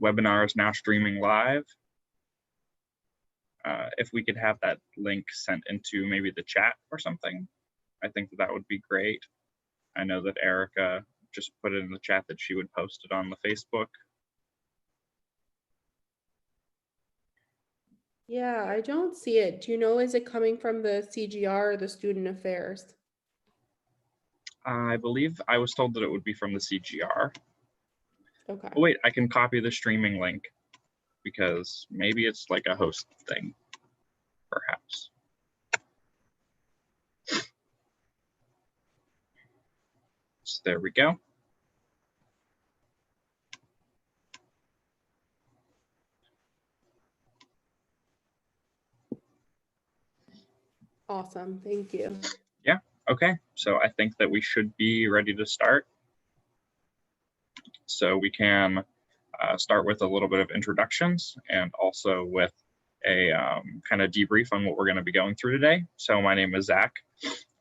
Webinar is now streaming live. If we could have that link sent into maybe the chat or something, I think that would be great. I know that Erica just put it in the chat that she would post it on the Facebook. Yeah, I don't see it. Do you know, is it coming from the CGR or the Student Affairs? I believe I was told that it would be from the CGR. Okay. Oh, wait, I can copy the streaming link because maybe it's like a host thing, perhaps. So there we go. Awesome, thank you. Yeah, okay. So I think that we should be ready to start. So we can start with a little bit of introductions and also with a kind of debrief on what we're going to be going through today. So my name is Zach.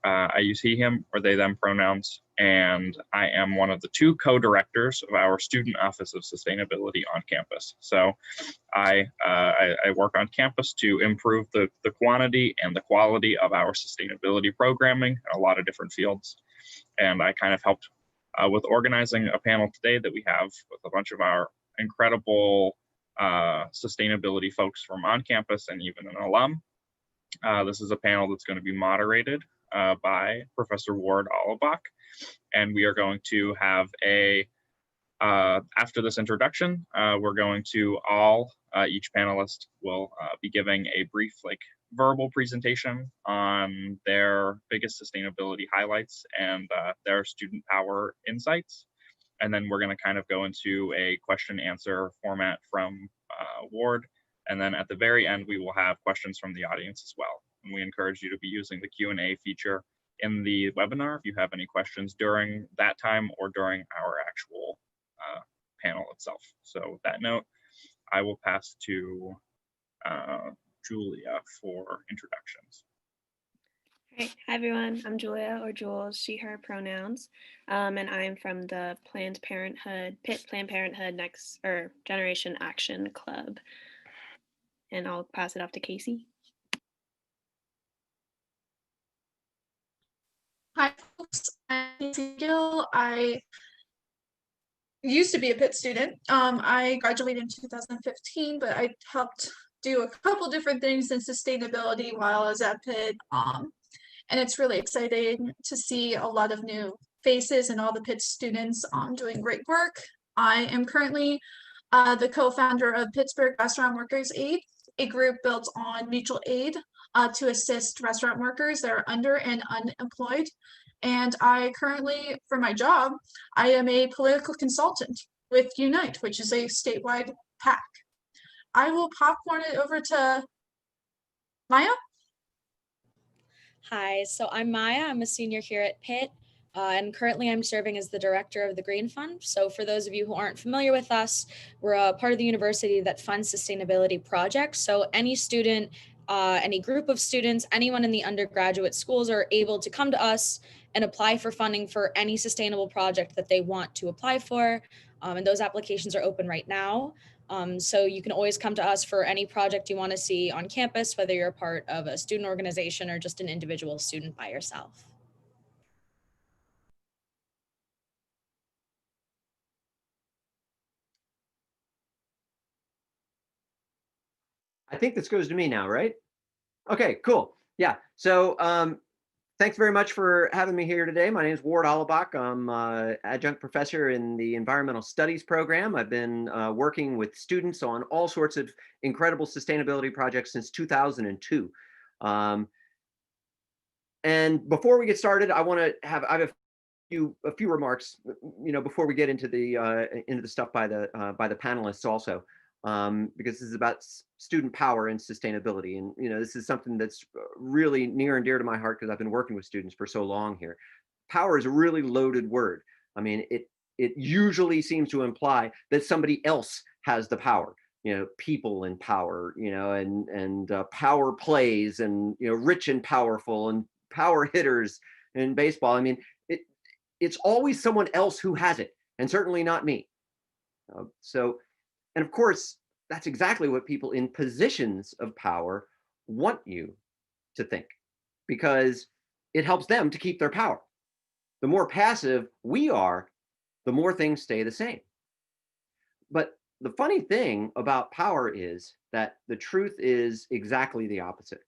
I use he, him, or they, them pronouns, and I am one of the two co-directors of our Student Office of Sustainability on campus. So I work on campus to improve the quantity and the quality of our sustainability programming in a lot of different fields. And I kind of helped with organizing a panel today that we have with a bunch of our incredible sustainability folks from on campus and even an alum. This is a panel that's going to be moderated by Professor Ward Alabach, and we are going to have a, after this introduction, we're going to each panelist will be giving a brief verbal presentation on their biggest sustainability highlights and their student power insights. And then we're going to kind of go into a question answer format from Ward. And then at the very end, we will have questions from the audience as well. And we encourage you to be using the Q&A feature in the webinar if you have any questions during that time or during our actual panel itself. So with that note, I will pass to Julia for introductions. Hi everyone, I'm Julia, or Jules, she, her pronouns, and I'm from the Planned Parenthood, Pitt Planned Parenthood Generation Action Club. And I'll pass it off to Casey. Hi folks, I'm Casey Gill. I used to be a Pitt student. I graduated in 2015, but I helped do a couple different things in sustainability while I was at Pitt. And it's really exciting to see a lot of new faces and all the Pitt students doing great work. I am currently the co-founder of Pittsburgh Restaurant Workers Aid, a group built on mutual aid to assist restaurant workers that are under and unemployed. And I currently, for my job, I am a political consultant with Unite, which is a statewide PAC. I will popcorn it over to Maya. Hi, so I'm Maya. I'm a senior here at Pitt, and currently I'm serving as the director of the Green Fund. So for those of you who aren't familiar with us, we're a part of the university that funds sustainability projects. So any student, any group of students, anyone in the undergraduate schools are able to come to us and apply for funding for any sustainable project that they want to apply for. And those applications are open right now. So you can always come to us for any project you want to see on campus, whether you're a part of a student organization or just an individual student by yourself. I think this goes to me now, right? Okay, cool. Yeah, so thanks very much for having me here today. My name is Ward Alabach. I'm adjunct professor in the environmental studies program. I've been working with students on all sorts of incredible sustainability projects since 2002. And before we get started, I have a few remarks, before we get into the stuff by the panelists also. Because this is about student power and sustainability. And, this is something that's really near and dear to my heart because I've been working with students for so long here. Power is a really loaded word. I mean, it usually seems to imply that somebody else has the power, people and power, and power plays and, rich and powerful and power hitters in baseball. I mean, it's always someone else who has it. and certainly not me. And of course, that's exactly what people in positions of power want you to think, because it helps them to keep their power. The more passive we are, the more things stay the same. But the funny thing about power is that the truth is exactly the opposite.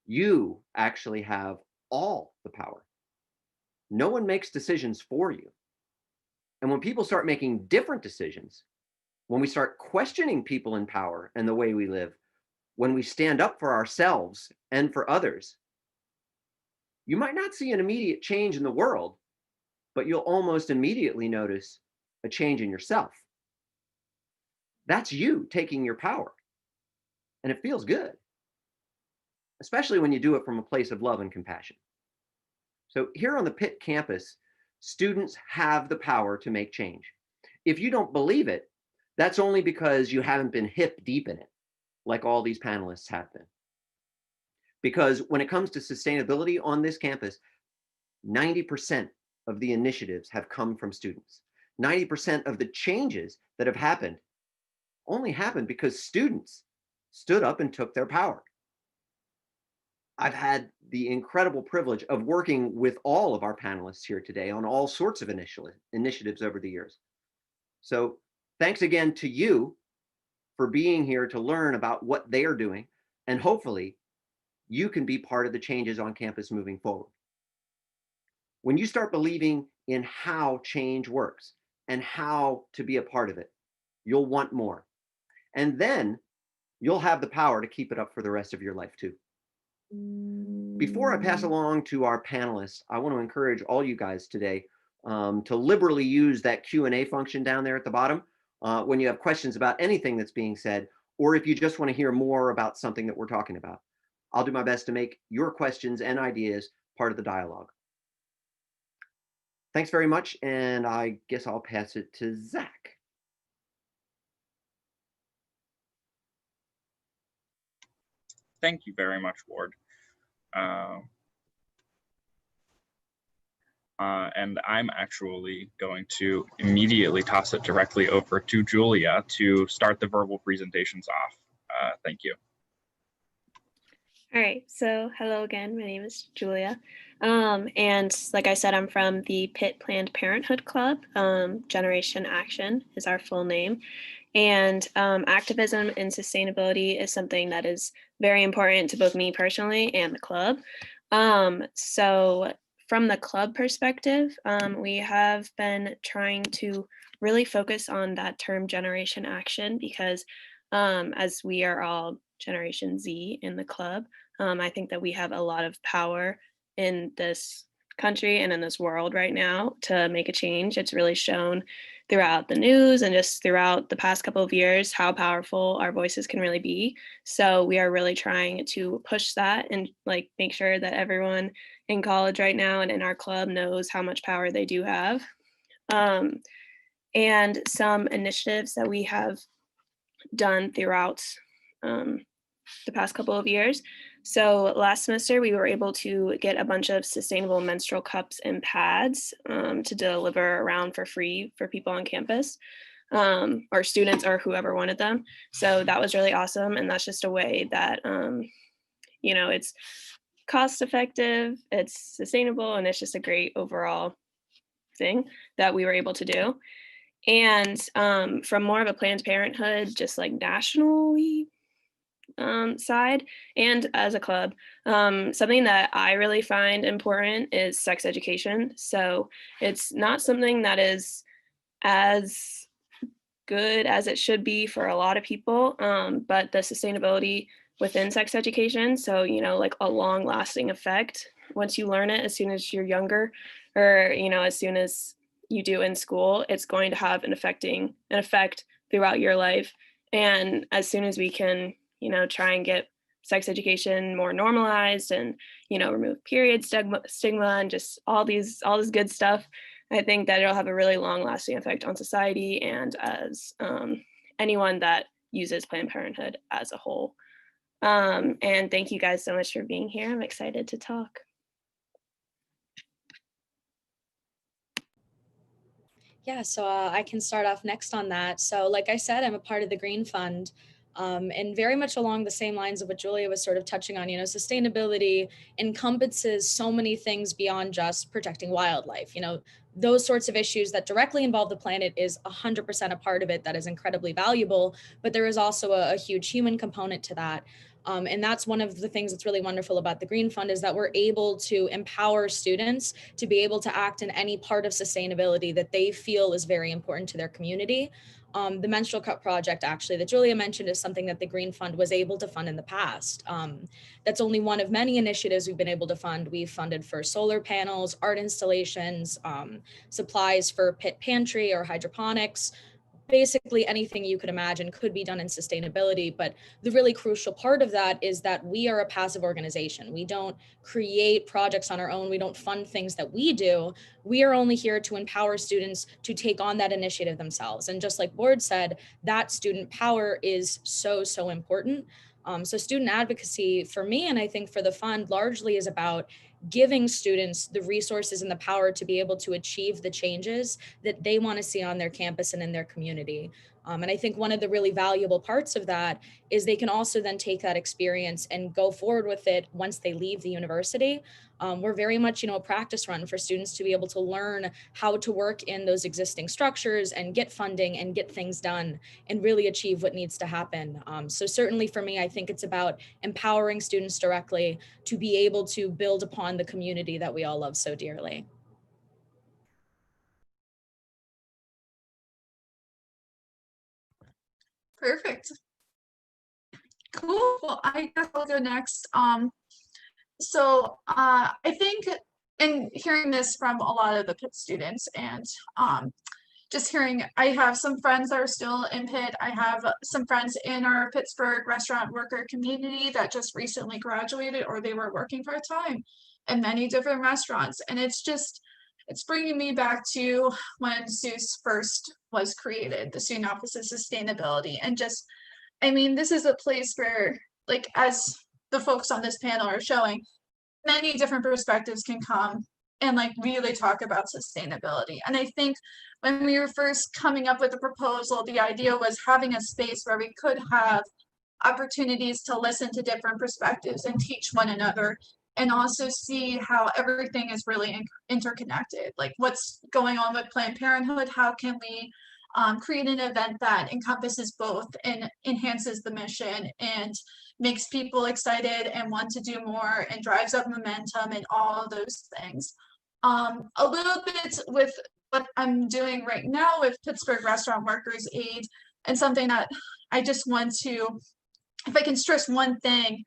You actually have all the power. No one makes decisions for you. And when people start making different decisions, when we start questioning people in power and the way we live, when we stand up for ourselves and for others, you might not see an immediate change in the world, but you'll almost immediately notice a change in yourself. That's you taking your power. And it feels good, especially when you do it from a place of love and compassion. So here on the Pitt campus, students have the power to make change. If you don't believe it, that's only because you haven't been hip deep in it, like all these panelists have been. Because when it comes to sustainability on this campus, 90% of the initiatives have come from students. 90% of the changes that have happened only happened because students stood up and took their power. I've had the incredible privilege of working with all of our panelists here today on all sorts of initiatives over the years. So thanks again to you for being here to learn about what they are doing, and hopefully you can be part of the changes on campus moving forward. When you start believing in how change works and how to be a part of it, you'll want more. And then you'll have the power to keep it up for the rest of your life too. Before I pass along to our panelists, I want to encourage all you guys today to liberally use that Q&A function down there at the bottom when you have questions about anything that's being said, or if you just want to hear more about something that we're talking about. I'll do my best to make your questions and ideas part of the dialogue. Thanks very much, and I guess I'll pass it to Zach. Thank you very much, Ward. And I'm actually going to immediately toss it directly over to Julia to start the verbal presentations off. Thank you. All right, so hello again, my name is Julia. And like I said, I'm from the Pitt Planned Parenthood Club. Generation Action is our full name. And activism and sustainability is something that is very important to both me personally and the club. So from the club perspective, we have been trying to really focus on that term Generation Action because as we are all Generation Z in the club, I think that we have a lot of power in this country and in this world right now to make a change. It's really shown throughout the news and just throughout the past couple of years how powerful our voices can really be. So we are really trying to push that and like make sure that everyone in college right now and in our club knows how much power they do have. And some initiatives that we have done throughout the past couple of years. So last semester, we were able to get a bunch of sustainable menstrual cups and pads to deliver around for free for people on campus or students or whoever wanted them. So that was really awesome. And that's just a way that, you know, it's cost effective, it's sustainable, and it's just a great overall thing that we were able to do. And from more of a Planned Parenthood, just like nationally side and as a club, something that I really find important is sex education. So it's not something that is as good as it should be for a lot of people, but the sustainability within sex education, so you know, like a long lasting effect once you learn it as soon as you're younger, or you know, as soon as you do in school, it's going to have an effect throughout your life. And as soon as we can, you know, try and get sex education more normalized and, you know, remove period stigma and just all this good stuff, I think that it'll have a really long lasting effect on society and as anyone that uses Planned Parenthood as a whole. And thank you guys so much for being here. I'm excited to talk. Yeah, so I can start off next on that. So, like I said, I'm a part of the Green Fund, and very much along the same lines of what Julia was sort of touching on. Sustainability encompasses so many things beyond just protecting wildlife. Those sorts of issues that directly involve the planet is 100% a part of it that is incredibly valuable, but there is also a huge human component to that. And that's one of the things that's really wonderful about the Green Fund is that we're able to empower students to be able to act in any part of sustainability that they feel is very important to their community. The menstrual cup project, actually, that Julia mentioned, is something that the Green Fund was able to fund in the past. That's only one of many initiatives we've been able to fund. We've funded for solar panels, art installations, supplies for pit pantry or hydroponics. Basically anything you could imagine could be done in sustainability. But the really crucial part of that is that we are a passive organization. We don't create projects on our own. We don't fund things that we do. We are only here to empower students to take on that initiative themselves. And just like Board said, that student power is so, so important. So student advocacy for me, and I think for the fund, largely is about giving students the resources and the power to be able to achieve the changes that they want to see on their campus and in their community. And I think one of the really valuable parts of that is they can also then take that experience and go forward with it once they leave the university. We're very much, a practice run for students to be able to learn how to work in those existing structures and get funding and get things done and really achieve what needs to happen. So certainly for me, I think it's about empowering students directly to be able to build upon the community that we all love so dearly. Perfect. Cool. Well, I guess I'll go next. I think in hearing this from a lot of the Pitt students and just hearing, I have some friends that are still in Pitt. I have some friends in our Pittsburgh restaurant worker community that just recently graduated or they were working part-time in many different restaurants. And it's bringing me back to when SUS first was created, the Student Office of Sustainability. And this is a place where, like, as the folks on this panel are showing, many different perspectives can come and really talk about sustainability. And I think when we were first coming up with the proposal, the idea was having a space where we could have opportunities to listen to different perspectives and teach one another, and also see how everything is really interconnected. Like what's going on with Planned Parenthood, how can we create an event that encompasses both and enhances the mission and makes people excited and want to do more and drives up momentum and all of those things. A little bit with what I'm doing right now with Pittsburgh Restaurant Workers Aid, and something that I just want to, if I can stress one thing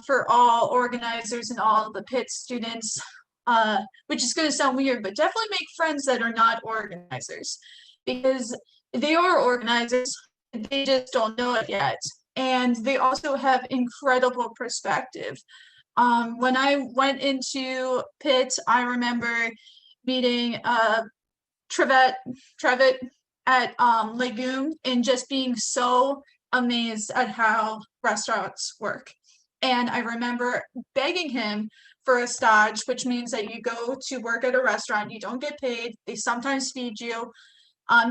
for all organizers and all the Pitt students, which is going to sound weird, but definitely make friends that are not organizers, because they are organizers, they just don't know it yet. And they also have incredible perspective. When I went into Pitt, I remember meeting Trevet at Legume and just being so amazed at how restaurants work. And I remember begging him for a stage, which means that you go to work at a restaurant, you don't get paid, they sometimes feed you,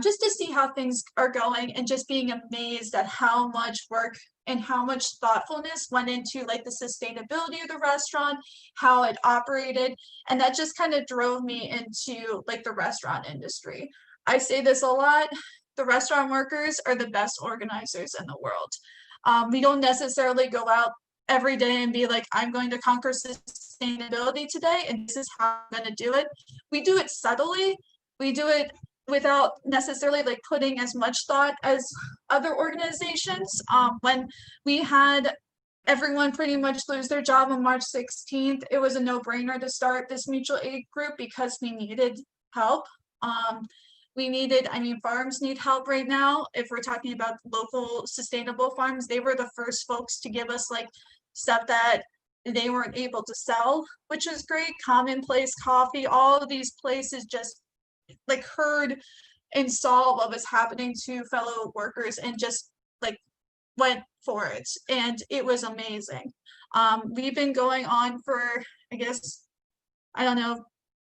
just to see how things are going, and just being amazed at how much work and how much thoughtfulness went into the sustainability of the restaurant, how it operated. And that just kind of drove me into the restaurant industry. I say this a lot, the restaurant workers are the best organizers in the world. We don't necessarily go out every day and be like, I'm going to conquer sustainability today, and this is how I'm going to do it. We do it subtly. We do it without necessarily putting as much thought as other organizations. When we had everyone pretty much lose their job on March 16th, it was a no-brainer to start this mutual aid group because we needed help. Farms need help right now. If we're talking about local sustainable farms, they were the first folks to give us stuff that they weren't able to sell, which is great. Commonplace Coffee, all of these places just heard and saw what was happening to fellow workers and just went for it, and it was amazing. We've been going on for, I guess, I don't know,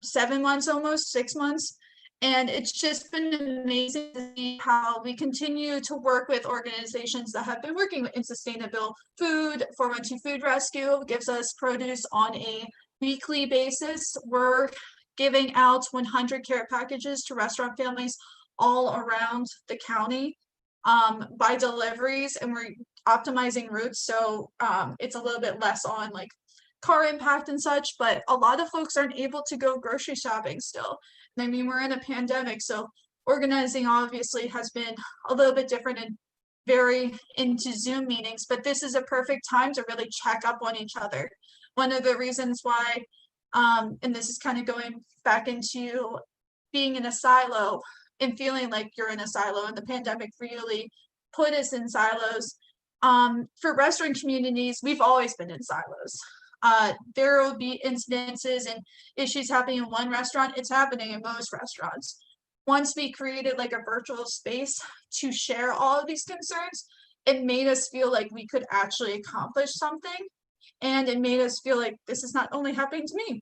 7 months, almost 6 months, And it's just been amazing to see how we continue to work with organizations that have been working in sustainable food. 412 Food Rescue gives us produce on a weekly basis. We're giving out 100 care packages to restaurant families all around the county by deliveries, and we're optimizing routes, so it's a little bit less on like car impact and such, but a lot of folks aren't able to go grocery shopping still. And I mean, we're in a pandemic, so organizing obviously has been a little bit different and very into Zoom meetings, but this is a perfect time to really check up on each other. One of the reasons why, and this is kind of going back into being in a silo and feeling like you're in a silo, and the pandemic really put us in silos. For restaurant communities, we've always been in silos. There will be incidences and issues happening in one restaurant, it's happening in most restaurants. Once we created like a virtual space to share all of these concerns, it made us feel like we could actually accomplish something. And it made us feel like this is not only happening to me.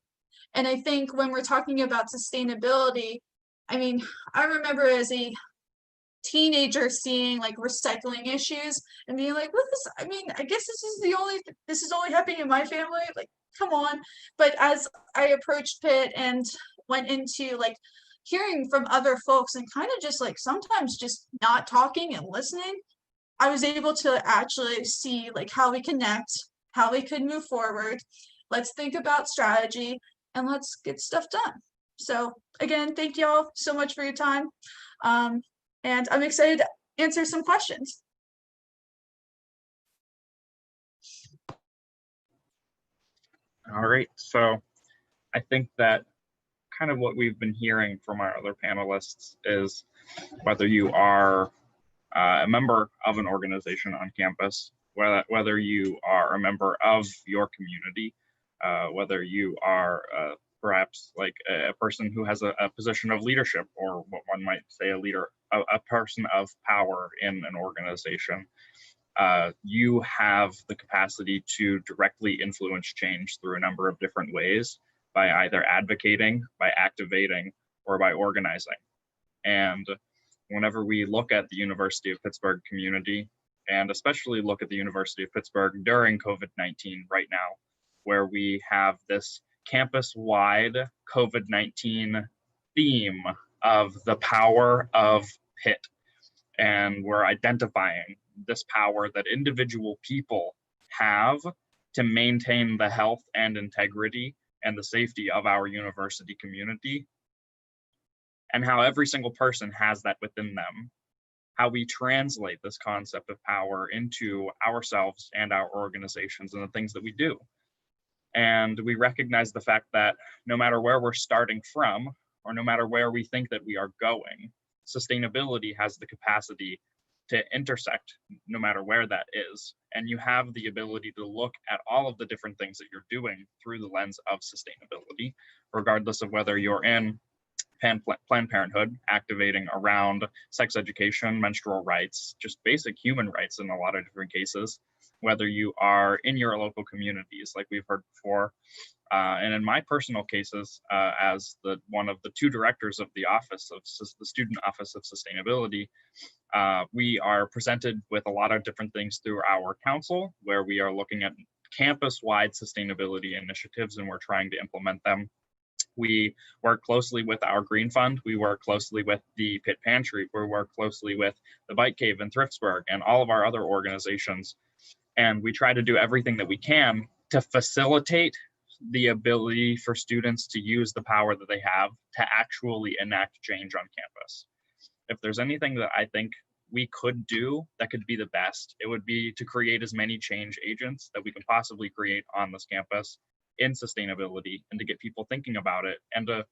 And I think when we're talking about sustainability, I mean, I remember as a teenager seeing like recycling issues and being like, what is, I mean, I guess this is only happening in my family, like, come on. But as I approached Pitt and went into like hearing from other folks and kind of just like sometimes just not talking and listening, I was able to actually see like how we connect, how we could move forward. Let's think about strategy and let's get stuff done. So again, thank you all so much for your time. And I'm excited to answer some questions. All right, so I think that kind of what we've been hearing from our other panelists is whether you are a member of an organization on campus, whether you are a member of your community, whether you are perhaps like a person who has a position of leadership, or what one might say a leader, a person of power in an organization, you have the capacity to directly influence change through a number of different ways by either advocating, by activating, or by organizing. And whenever we look at the University of Pittsburgh community, and especially look at the University of Pittsburgh during COVID-19 right now, where we have this campus-wide COVID-19 theme of the power of Pitt. And we're identifying this power that individual people have to maintain the health and integrity and the safety of our university community, and how every single person has that within them, how we translate this concept of power into ourselves and our organizations and the things that we do. And we recognize the fact that no matter where we're starting from, or no matter where we think that we are going, sustainability has the capacity to intersect no matter where that is. And you have the ability to look at all of the different things that you're doing through the lens of sustainability, regardless of whether you're in Planned Parenthood, activating around sex education, menstrual rights, just basic human rights in a lot of different cases, whether you are in your local communities, like we've heard before. And in my personal cases, as one of the two directors of the office of the Student Office of Sustainability, we are presented with a lot of different things through our council, where we are looking at campus-wide sustainability initiatives, and we're trying to implement them. We work closely with our Green Fund. We work closely with the Pitt Pantry. We work closely with the Bike Cave in Thriftsburg and all of our other organizations. And we try to do everything that we can to facilitate the ability for students to use the power that they have to actually enact change on campus. If there's anything that I think we could do that could be the best, it would be to create as many change agents that we can possibly create on this campus in sustainability, and to get people thinking about it, and to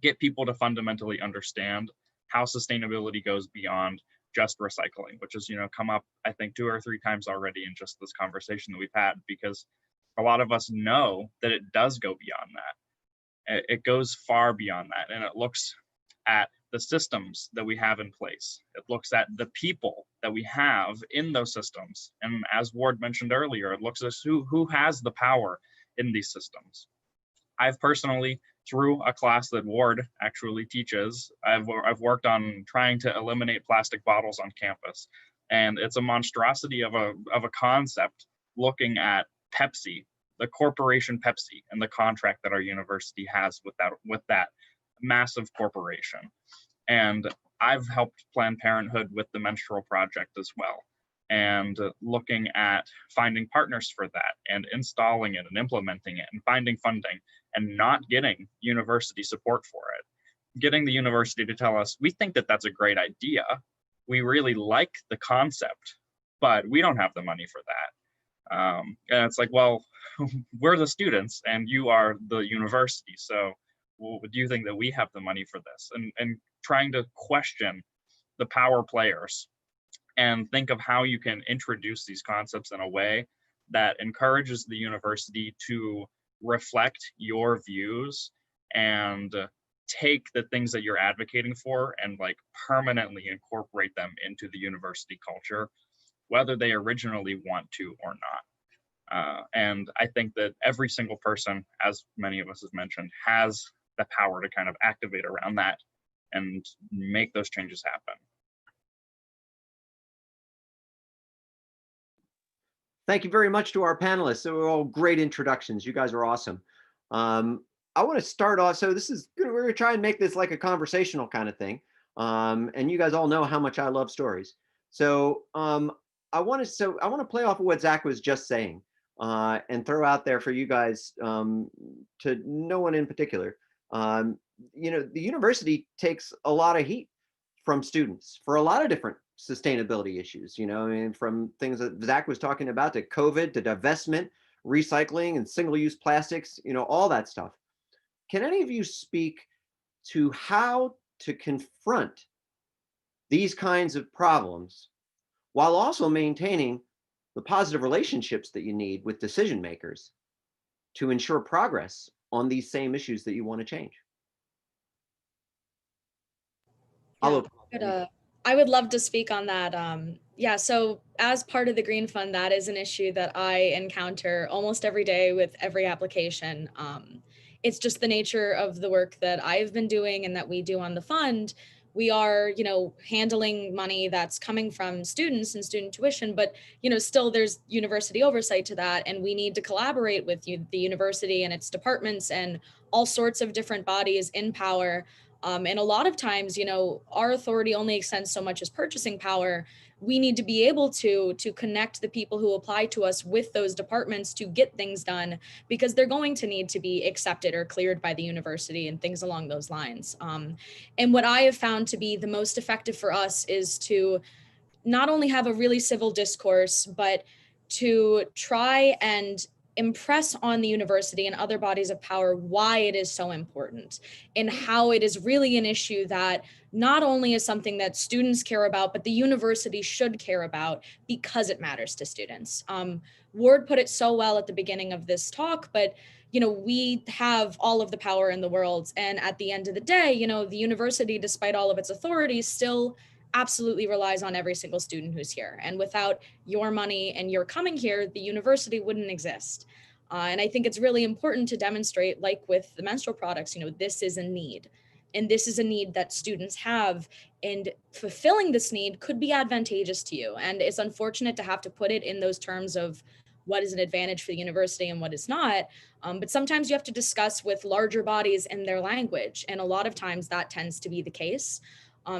get people to fundamentally understand how sustainability goes beyond just recycling, which has, come up, I think, 2 or 3 times already in just this conversation that we've had, because a lot of us know that it does go beyond that. It goes far beyond that, and it looks at the systems that we have in place. It looks at the people that we have in those systems. And as Ward mentioned earlier, it looks at who has the power in these systems. I've personally through a class that Ward actually teaches, I've worked on trying to eliminate plastic bottles on campus. And it's a monstrosity of a concept, looking at Pepsi, the corporation Pepsi, and the contract that our university has with that massive corporation. And I've helped Planned Parenthood with the menstrual project as well, and looking at finding partners for that and installing it and implementing it and finding funding and not getting university support for it. Getting the university to tell us, we think that that's a great idea. We really like the concept, but we don't have the money for that. And it's like, well, we're the students and you are the university. So do you think that we have the money for this? And trying to question the power players and think of how you can introduce these concepts in a way that encourages the university to reflect your views and take the things that you're advocating for and like permanently incorporate them into the university culture, whether they originally want to or not. And I think that every single person, as many of us have mentioned, has the power to kind of activate around that and make those changes happen. Thank you very much to our panelists. They were all great introductions. You guys are awesome. I want to start off. So we're going to try and make this like a conversational kind of thing. And you guys all know how much I love stories. So I want to play off of what Zach was just saying and throw out there for you guys to no one in particular. The university takes a lot of heat from students for a lot of different sustainability issues, from things that Zach was talking about, to COVID, to divestment, recycling, and single-use plastics, all that stuff. Can any of you speak to how to confront these kinds of problems while also maintaining the positive relationships that you need with decision makers to ensure progress on these same issues that you want to change? I would love to speak on that. So as part of the Green Fund, that is an issue that I encounter almost every day with every application. It's just the nature of the work that I've been doing and that we do on the fund. We are, handling money that's coming from students and student tuition, but, still there's university oversight to that. And we need to collaborate with the university and its departments and all sorts of different bodies in power. And a lot of times, our authority only extends so much as purchasing power. We need to be able to connect the people who apply to us with those departments to get things done, because they're going to need to be accepted or cleared by the university and things along those lines. And what I have found to be the most effective for us is to not only have a really civil discourse, but to try and impress on the university and other bodies of power why it is so important and how it is really an issue that not only is something that students care about, but the university should care about because it matters to students. Ward put it so well at the beginning of this talk, but we have all of the power in the world. And at the end of the day, the university, despite all of its authorities, still absolutely relies on every single student who's here. And without your money and your coming here, the university wouldn't exist. And I think it's really important to demonstrate, like with the menstrual products, this is a need. And this is a need that students have. And fulfilling this need could be advantageous to you. And it's unfortunate to have to put it in those terms of what is an advantage for the university and what is not. But sometimes you have to discuss with larger bodies in their language. And a lot of times that tends to be the case.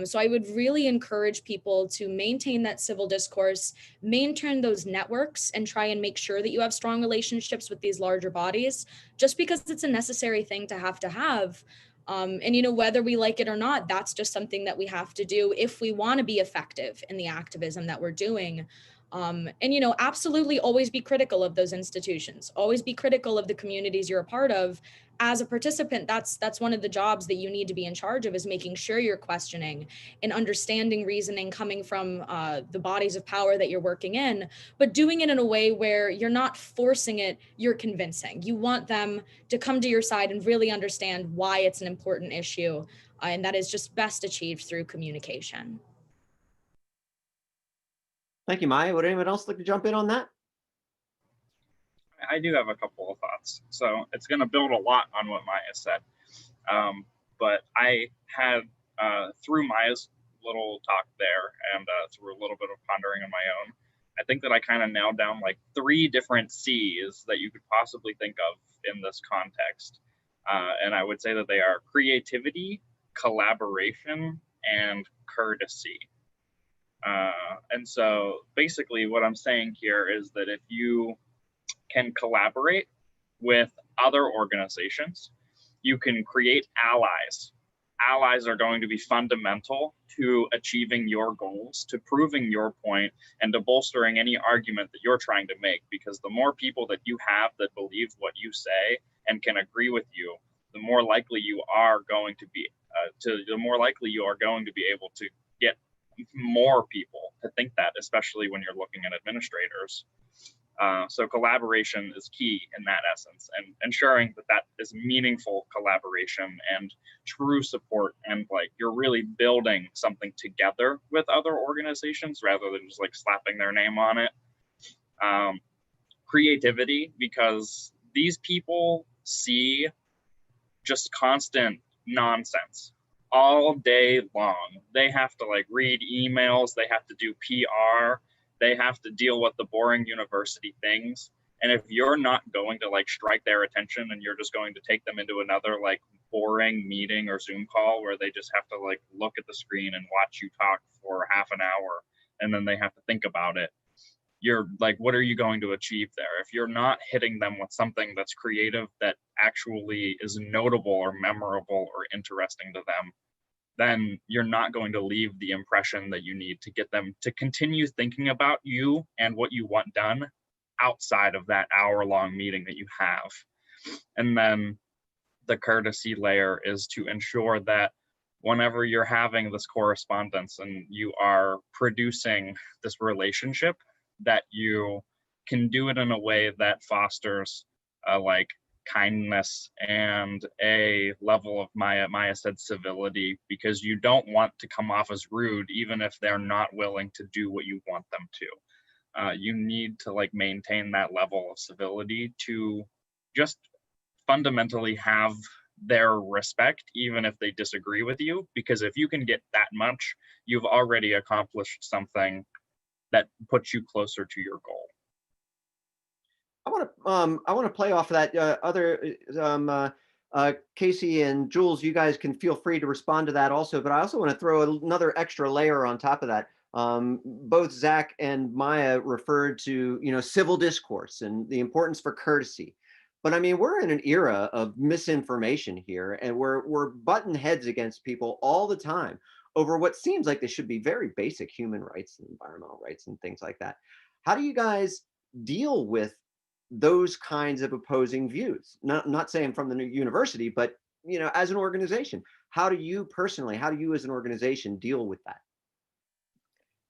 So I would really encourage people to maintain that civil discourse, maintain those networks, and try and make sure that you have strong relationships with these larger bodies, just because it's a necessary thing to have. And whether we like it or not, that's just something that we have to do if we want to be effective in the activism that we're doing. And absolutely always be critical of those institutions, always be critical of the communities you're a part of. As a participant, that's one of the jobs that you need to be in charge of, is making sure you're questioning and understanding reasoning coming from the bodies of power that you're working in, but doing it in a way where you're not forcing it, you're convincing. You want them to come to your side and really understand why it's an important issue, and that is just best achieved through communication. Thank you, Maya. Would anyone else like to jump in on that? I do have a couple of thoughts. So it's going to build a lot on what Maya said. But I had, through Maya's little talk there and through a little bit of pondering on my own, I think that I kind of nailed down like 3 different C's that you could possibly think of in this context. And I would say that they are creativity, collaboration, and courtesy. And so basically what I'm saying here is that if you can collaborate with other organizations, you can create allies. Allies are going to be fundamental to achieving your goals, to proving your point, and to bolstering any argument that you're trying to make. Because the more people that you have that believe what you say and can agree with you, the more likely you are going to be able to get more people to think that, especially when you're looking at administrators. So collaboration is key in that essence, and ensuring that that is meaningful collaboration and true support, and like you're really building something together with other organizations rather than just like slapping their name on it. Creativity, because these people see just constant nonsense all day long. They have to like read emails, they have to do PR, they have to deal with the boring university things. And if you're not going to like strike their attention and you're just going to take them into another like boring meeting or Zoom call where they just have to like look at the screen and watch you talk for half an hour and then they have to think about it, you're like, what are you going to achieve there? If you're not hitting them with something that's creative, that actually is notable or memorable or interesting to them, then you're not going to leave the impression that you need to get them to continue thinking about you and what you want done outside of that hour-long meeting that you have. And then the courtesy layer is to ensure that whenever you're having this correspondence and you are producing this relationship, that you can do it in a way that fosters like kindness and a level of Maya said civility, because you don't want to come off as rude even if they're not willing to do what you want them to. You need to like maintain that level of civility to just fundamentally have their respect even if they disagree with you, because if you can get that much, you've already accomplished something that puts you closer to your goal. I want to play off of that. Casey and Jules, you guys can feel free to respond to that also, but I also want to throw another extra layer on top of that. Both Zach and Maya referred to, civil discourse and the importance for courtesy. But I mean, we're in an era of misinformation here, and we're butting heads against people all the time over what seems like they should be very basic human rights and environmental rights and things like that. How do you guys deal with those kinds of opposing views? Not saying from the new university, but as an organization, how do you as an organization deal with that?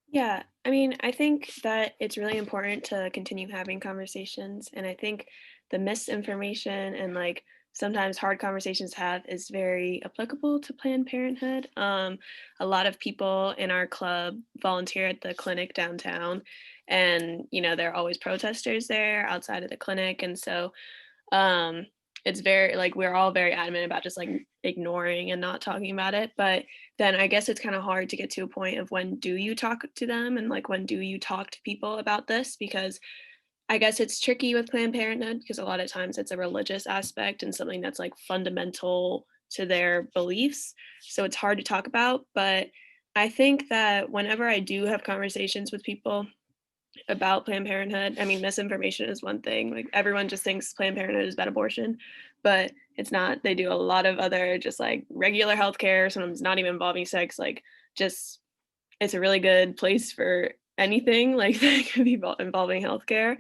Yeah, I mean, I think that it's really important to continue having conversations. And I think the misinformation and like sometimes hard conversations to have is very applicable to Planned Parenthood. A lot of people in our club volunteer at the clinic downtown, and there are always protesters there outside of the clinic. And so it's very like we're all very adamant about just like ignoring and not talking about it. But then I guess it's kind of hard to get to a point of when do you talk to them and like when do you talk to people about this, because I guess it's tricky with Planned Parenthood because a lot of times it's a religious aspect and something that's like fundamental to their beliefs, so it's hard to talk about. But I think that whenever I do have conversations with people about Planned Parenthood, I mean, misinformation is one thing. Like everyone just thinks Planned Parenthood is about abortion, but it's not. They do a lot of other just like regular healthcare, sometimes not even involving sex. Like just it's a really good place for anything like that could be involving healthcare.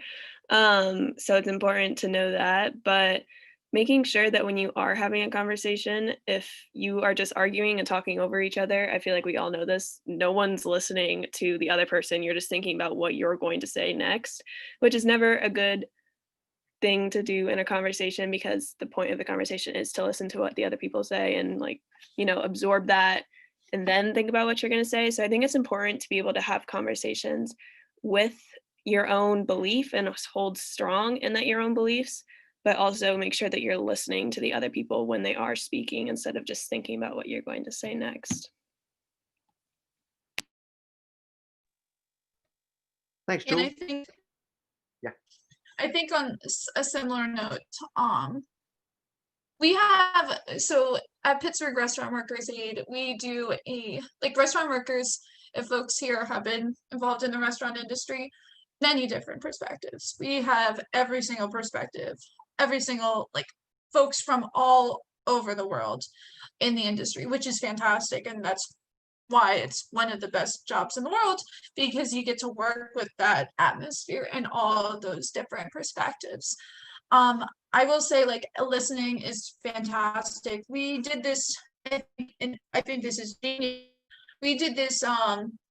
So it's important to know that, but making sure that when you are having a conversation, if you are just arguing and talking over each other, I feel like we all know this, no one's listening to the other person. You're just thinking about what you're going to say next, which is never a good thing to do in a conversation, because the point of the conversation is to listen to what the other people say and like, absorb that and then think about what you're going to say. So I think it's important to be able to have conversations with your own belief and hold strong in that your own beliefs, but also make sure that you're listening to the other people when they are speaking instead of just thinking about what you're going to say next. Thanks, And Jules. I think on a similar note, we have, so at Pittsburgh Restaurant Workers Aid, we do like restaurant workers, if folks here have been involved in the restaurant industry, many different perspectives. We have every single perspective, every single, like, folks from all over the world in the industry, which is fantastic. And that's why it's one of the best jobs in the world, because you get to work with that atmosphere and all of those different perspectives. I will say, like, listening is fantastic. We did this, and I think this is genius. We did this,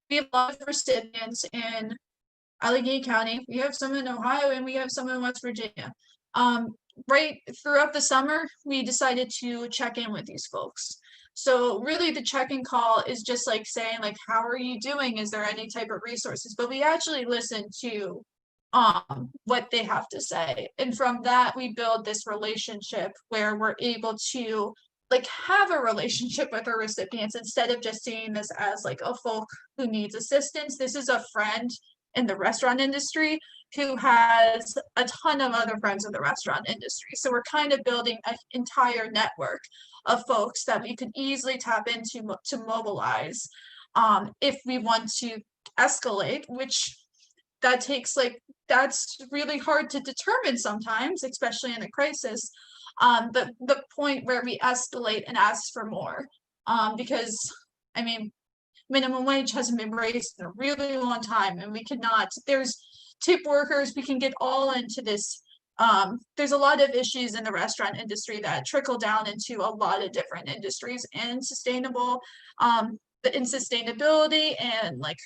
we have a lot of recipients in Allegheny County. We have some in Ohio and we have some in West Virginia. Right throughout the summer, we decided to check in with these folks. So really the check-in call is just like saying, like, how are you doing? Is there any type of resources? But we actually listen to what they have to say. And from that, we build this relationship where we're able to, like, have a relationship with our recipients instead of just seeing this as like a folk who needs assistance. This is a friend in the restaurant industry who has a ton of other friends in the restaurant industry. So we're kind of building an entire network of folks that we could easily tap into to mobilize if we want to escalate, which that takes, like, that's really hard to determine sometimes, especially in a crisis. The point where we escalate and ask for more, because I mean, minimum wage hasn't been raised in a really long time, and we cannot, there's tip workers, we can get all into this. There's a lot of issues in the restaurant industry that trickle down into a lot of different industries and sustainable, in sustainability and like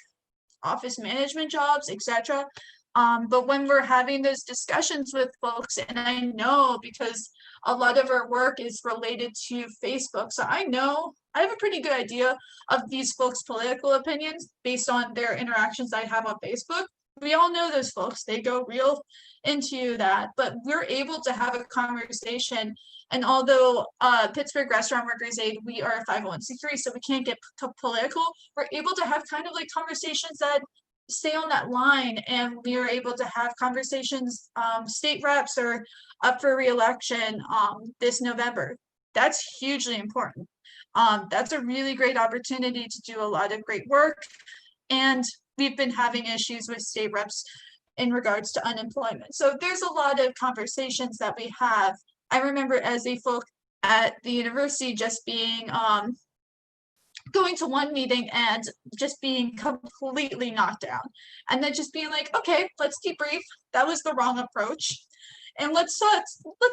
office management jobs, etc. But when we're having those discussions with folks, and I know because a lot of our work is related to Facebook, so I know I have a pretty good idea of these folks' political opinions based on their interactions I have on Facebook. We all know those folks, they go real into that, but we're able to have a conversation. And although Pittsburgh Restaurant Workers Aid, we are a 501c3, so we can't get political, we're able to have kind of like conversations that stay on that line, and we are able to have conversations. State reps are up for re-election this November. That's hugely important. That's a really great opportunity to do a lot of great work. And we've been having issues with state reps in regards to unemployment. So there's a lot of conversations that we have. I remember as a folk at the university just being going to one meeting and just being completely knocked down, and then just being like, okay, let's debrief. That was the wrong approach, and let's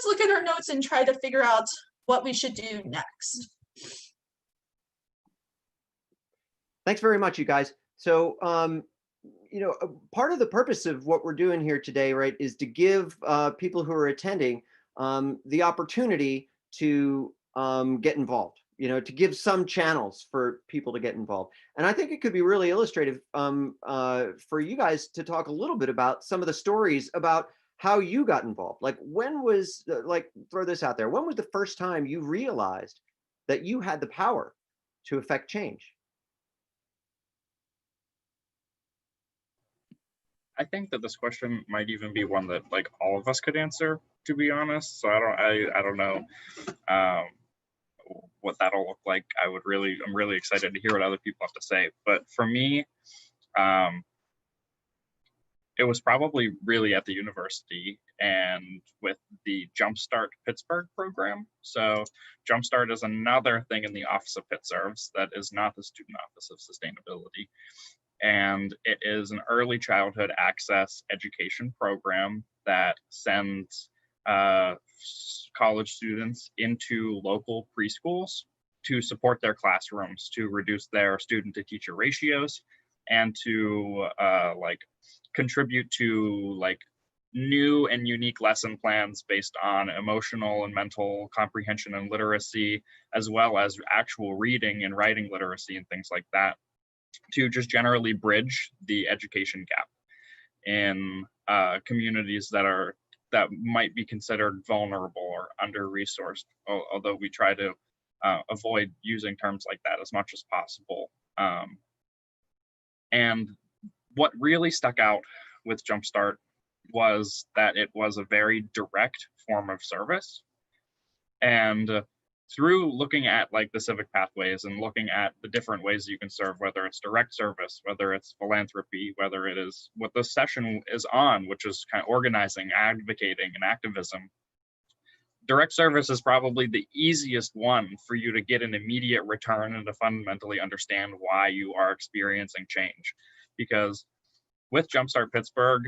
look at our notes and try to figure out what we should do next. Thanks very much, you guys. So, part of the purpose of what we're doing here today, right, is to give people who are attending the opportunity to get involved, to give some channels for people to get involved. And I think it could be really illustrative for you guys to talk a little bit about some of the stories about how you got involved. Like, when was, throw this out there, when was the first time you realized that you had the power to affect change? I think that this question might even be one that like all of us could answer, to be honest. So I don't know what that'll look like. I'm really excited to hear what other people have to say. But for me, it was probably really at the university and with the Jumpstart Pittsburgh program. So Jumpstart is another thing in the Office of Pitt Serves that is not the Student Office of Sustainability. And it is an early childhood access education program that sends college students into local preschools to support their classrooms, to reduce their student to teacher ratios, and to contribute to new and unique lesson plans based on emotional and mental comprehension and literacy, as well as actual reading and writing literacy and things like that, to just generally bridge the education gap in communities that are that might be considered vulnerable or under-resourced, although we try to avoid using terms like that as much as possible. And what really stuck out with Jumpstart was that it was a very direct form of service. And through looking at like the civic pathways and looking at the different ways you can serve, whether it's direct service, whether it's philanthropy, whether it is what this session is on, which is kind of organizing, advocating, and activism, direct service is probably the easiest one for you to get an immediate return and to fundamentally understand why you are experiencing change. Because with Jumpstart Pittsburgh,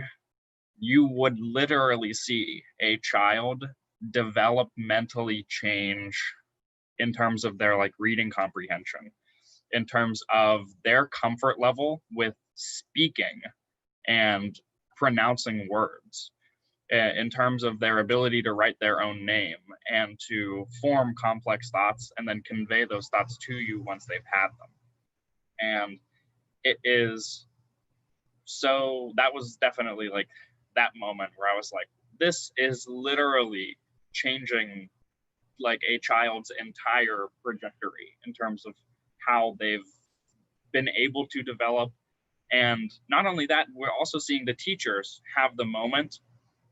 you would literally see a child developmentally change in terms of their like reading comprehension, in terms of their comfort level with speaking and pronouncing words, in terms of their ability to write their own name and to form complex thoughts and then convey those thoughts to you once they've had them. And it is so, that was definitely like that moment where I was like, this is literally changing like a child's entire trajectory in terms of how they've been able to develop. And not only that, we're also seeing the teachers have the moment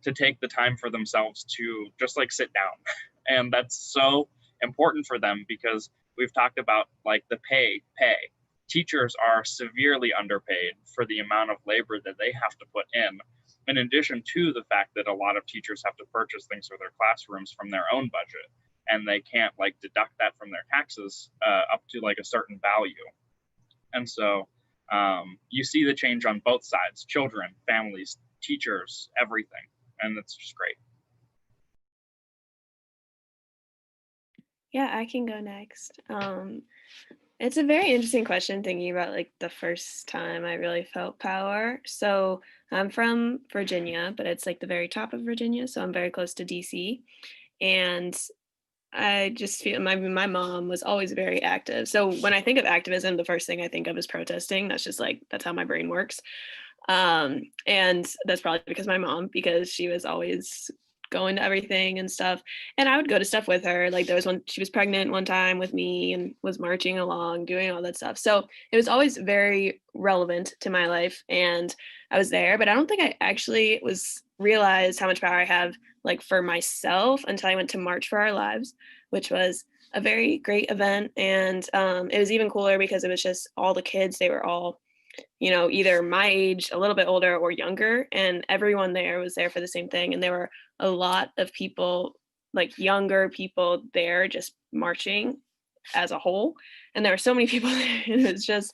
to take the time for themselves to just like sit down. And that's so important for them because we've talked about like the pay. Teachers are severely underpaid for the amount of labor that they have to put in addition to the fact that a lot of teachers have to purchase things for their classrooms from their own budget, and they can't like deduct that from their taxes up to like a certain value. And so you see the change on both sides, children, families, teachers, everything. And it's just great. Yeah, I can go next. It's a very interesting question thinking about like the first time I really felt power. So I'm from Virginia, but it's like the very top of Virginia. So I'm very close to DC. And I just feel my mom was always very active. So when I think of activism, the first thing I think of is protesting. That's just like, that's how my brain works. And that's probably because my mom, because she was always going to everything and stuff. And I would go to stuff with her. Like there was one, she was pregnant one time with me and was marching along, doing all that stuff. So it was always very relevant to my life. And I was there, but I don't think I actually realized how much power I have like for myself until I went to March for Our Lives, which was a very great event. And it was even cooler because it was just all the kids, they were all, you know, either my age, a little bit older or younger, and everyone there was there for the same thing. And there were a lot of people, like younger people there just marching as a whole. And there were so many people there. And it was just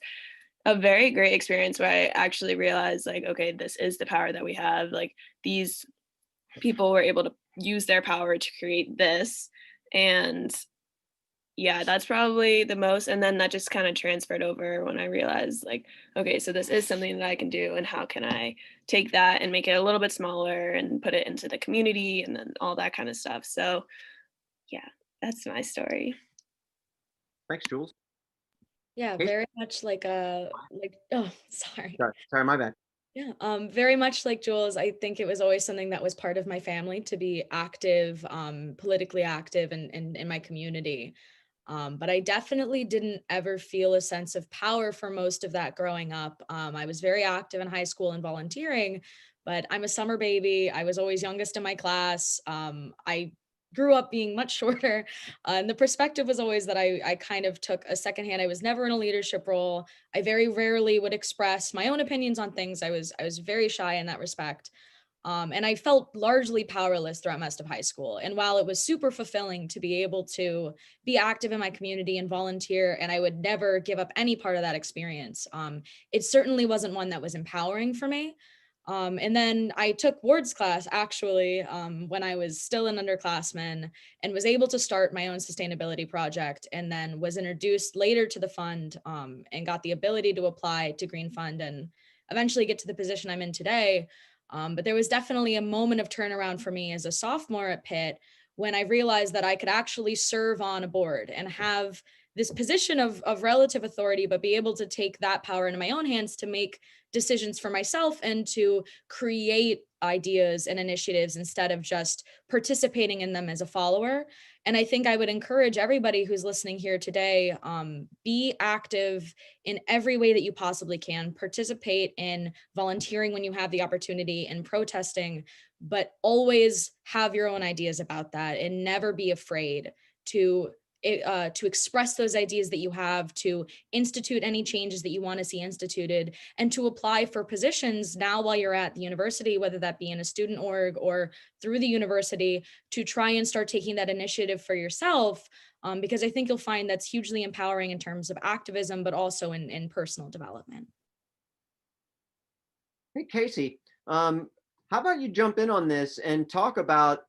a very great experience where I actually realized like, okay, this is the power that we have. Like these people were able to use their power to create this. And yeah, that's probably the most. And then that just kind of transferred over when I realized like, okay, so this is something that I can do, and how can I take that and make it a little bit smaller and put it into the community and then all that kind of stuff. So yeah, that's my story. Thanks, Jules. Yeah, Hey. very much like oh, sorry. Sorry, my bad. Yeah, very much like Jules, I think it was always something that was part of my family to be active, politically active in my community. But I definitely didn't ever feel a sense of power for most of that growing up. I was very active in high school and volunteering, but I'm a summer baby. I was always youngest in my class. I grew up being much shorter. And the perspective was always that I kind of took a secondhand. I was never in a leadership role. I very rarely would express my own opinions on things. I was very shy in that respect. And I felt largely powerless throughout most of high school. And while it was super fulfilling to be able to be active in my community and volunteer, and I would never give up any part of that experience, it certainly wasn't one that was empowering for me. And then I took Ward's class actually when I was still an underclassman, and was able to start my own sustainability project, and then was introduced later to the fund and got the ability to apply to Green Fund and eventually get to the position I'm in today. But there was definitely a moment of turnaround for me as a sophomore at Pitt when I realized that I could actually serve on a board and have this position of relative authority, but be able to take that power into my own hands to make decisions for myself and to create ideas and initiatives instead of just participating in them as a follower. And I think I would encourage everybody who's listening here today, be active in every way that you possibly can. Participate in volunteering when you have the opportunity and protesting, but always have your own ideas about that and never be afraid to express those ideas that you have, to institute any changes that you want to see instituted, and to apply for positions now while you're at the university, whether that be in a student org or through the university, to try and start taking that initiative for yourself, because I think you'll find that's hugely empowering in terms of activism, but also in personal development. Hey, Casey, how about you jump in on this and talk about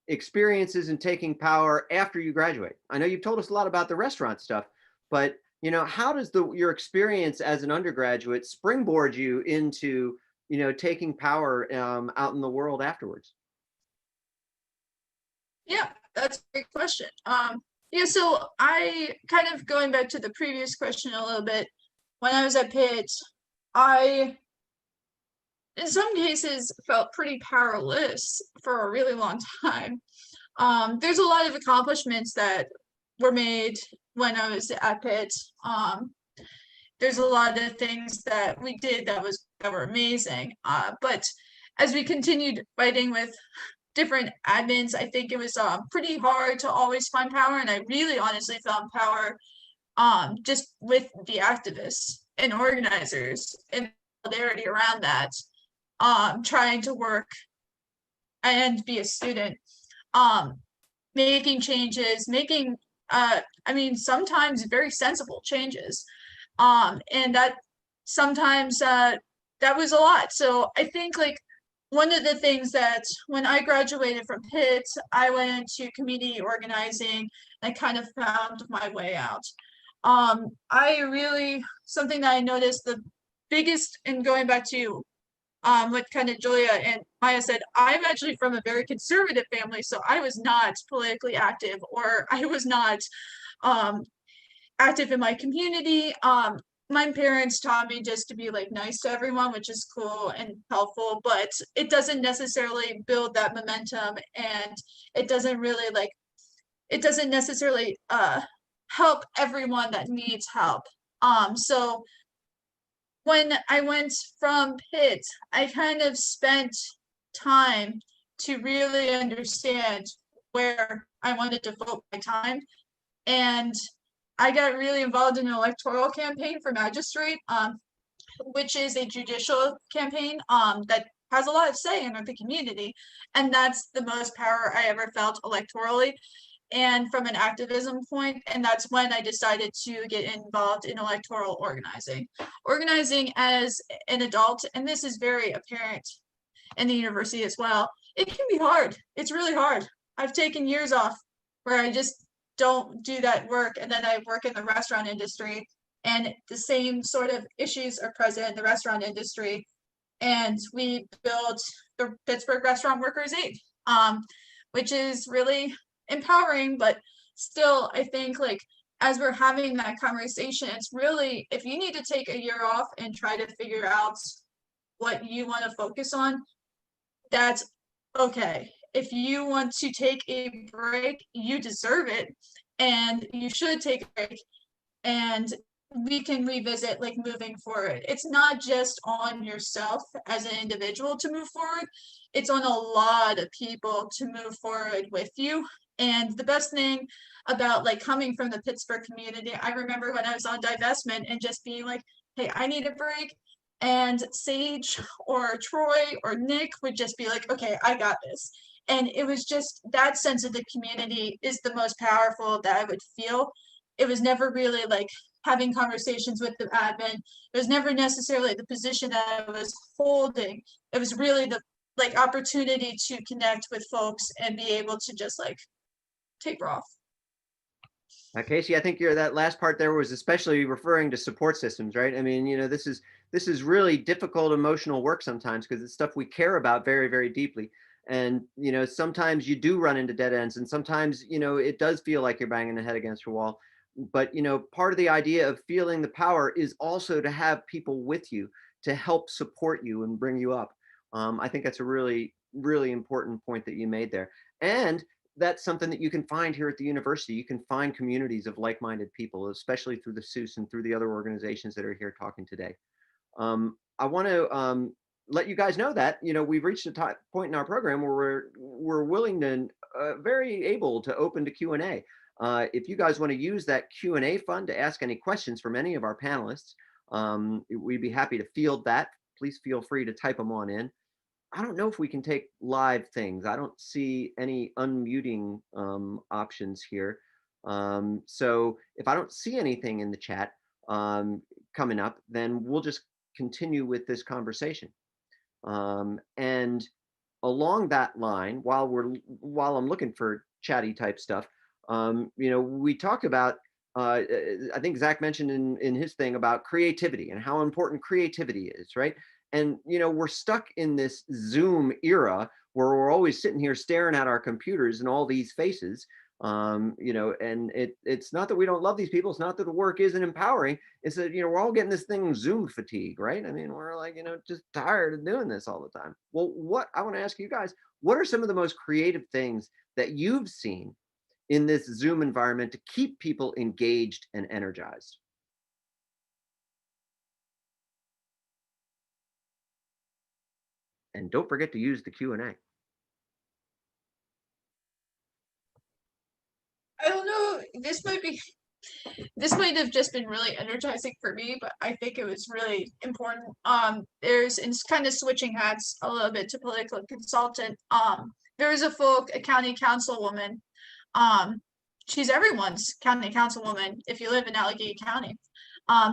experiences in taking power after you graduate? I know you've told us a lot about the restaurant stuff, but how does your experience as an undergraduate springboard you into taking power out in the world afterwards? Yeah, that's a great question. Yeah, so I kind of going back to the previous question a little bit. When I was at Pitt, I, in some cases, felt pretty powerless for a really long time. There's a lot of accomplishments that were made when I was at Pitt. There's a lot of things that we did that were amazing. But as we continued fighting with different admins, I think it was pretty hard to always find power, and I really honestly found power just with the activists and organizers and solidarity around that, trying to work and be a student, making changes, making sometimes very sensible changes, and that sometimes that was a lot. So I think like one of the things that when I graduated from Pitt, I went into community organizing and kind of found my way out. Something that I noticed the biggest, and going back to what kind of Julia and Maya said, I'm actually from a very conservative family, so I was not politically active, or I was not active in my community. My parents taught me just to be like nice to everyone, which is cool and helpful, but it doesn't necessarily build that momentum, and it doesn't necessarily help everyone that needs help. So when I went from Pitt, I kind of spent time to really understand where I wanted to vote my time. And I got really involved in an electoral campaign for magistrate, which is a judicial campaign that has a lot of say in the community. And that's the most power I ever felt electorally and from an activism point. And that's when I decided to get involved in electoral organizing. Organizing as an adult, and this is very apparent in the university as well, it can be hard. It's really hard. I've taken years off where I just don't do that work, and then I work in the restaurant industry, and the same sort of issues are present in the restaurant industry. And we built the Pittsburgh Restaurant Workers Aid, which is really empowering, but still, I think like as we're having that conversation, it's really, if you need to take a year off and try to figure out what you want to focus on, that's okay. If you want to take a break, you deserve it, and you should take a break, and we can revisit like moving forward. It's not just on yourself as an individual to move forward, it's on a lot of people to move forward with you. And the best thing about like coming from the Pittsburgh community, I remember when I was on divestment and just being like, hey, I need a break. And Sage or Troy or Nick would just be like, okay, I got this. And it was just that sense of the community is the most powerful that I would feel. It was never really like having conversations with the admin. It was never necessarily the position that I was holding. It was really the like opportunity to connect with folks and be able to just like taper off. Casey, I think that last part there was especially referring to support systems, right? I mean, this is really difficult emotional work sometimes because it's stuff we care about very, very deeply. And, sometimes you do run into dead ends, and sometimes, it does feel like you're banging the head against a wall. But part of the idea of feeling the power is also to have people with you to help support you and bring you up. I think that's a really, really important point that you made there. And that's something that you can find here at the university. You can find communities of like-minded people, especially through the SUS and through the other organizations that are here talking today. I want to let you guys know that we've reached a point in our program where we're willing and very able to open to Q&A. If you guys want to use that Q&A fund to ask any questions from any of our panelists, we'd be happy to field that. Please feel free to type them on in. I don't know if we can take live things. I don't see any unmuting options here. So if I don't see anything in the chat coming up, then we'll just continue with this conversation. And along that line, while I'm looking for chatty type stuff, we talked about, I think Zach mentioned in his thing about creativity and how important creativity is, right? And, we're stuck in this Zoom era where we're always sitting here staring at our computers and all these faces, and it's not that we don't love these people. It's not that the work isn't empowering. It's that, we're all getting this thing Zoom fatigue, right? I mean, we're like, just tired of doing this all the time. Well, what I want to ask you guys, what are some of the most creative things that you've seen in this Zoom environment to keep people engaged and energized? And don't forget to use the Q&A. I don't know, this might have just been really energizing for me, but I think it was really important. There's, and kind of switching hats a little bit to political consultant. There was a county councilwoman. She's everyone's county councilwoman if you live in Allegheny County.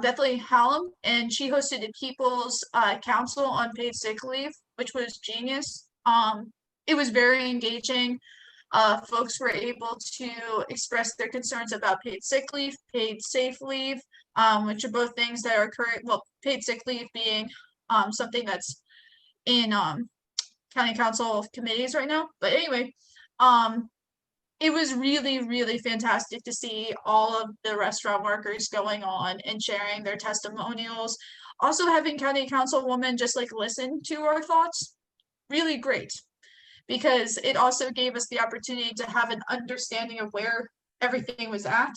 Bethany Hallam, and she hosted a people's council on paid sick leave, which was genius. It was very engaging. Folks were able to express their concerns about paid sick leave, paid safe leave, which are both things that are current. Well, paid sick leave being something that's in county council committees right now. But anyway, it was really, really fantastic to see all of the restaurant workers going on and sharing their testimonials. Also having county councilwoman just like listen to our thoughts, really great. Because it also gave us the opportunity to have an understanding of where everything was at,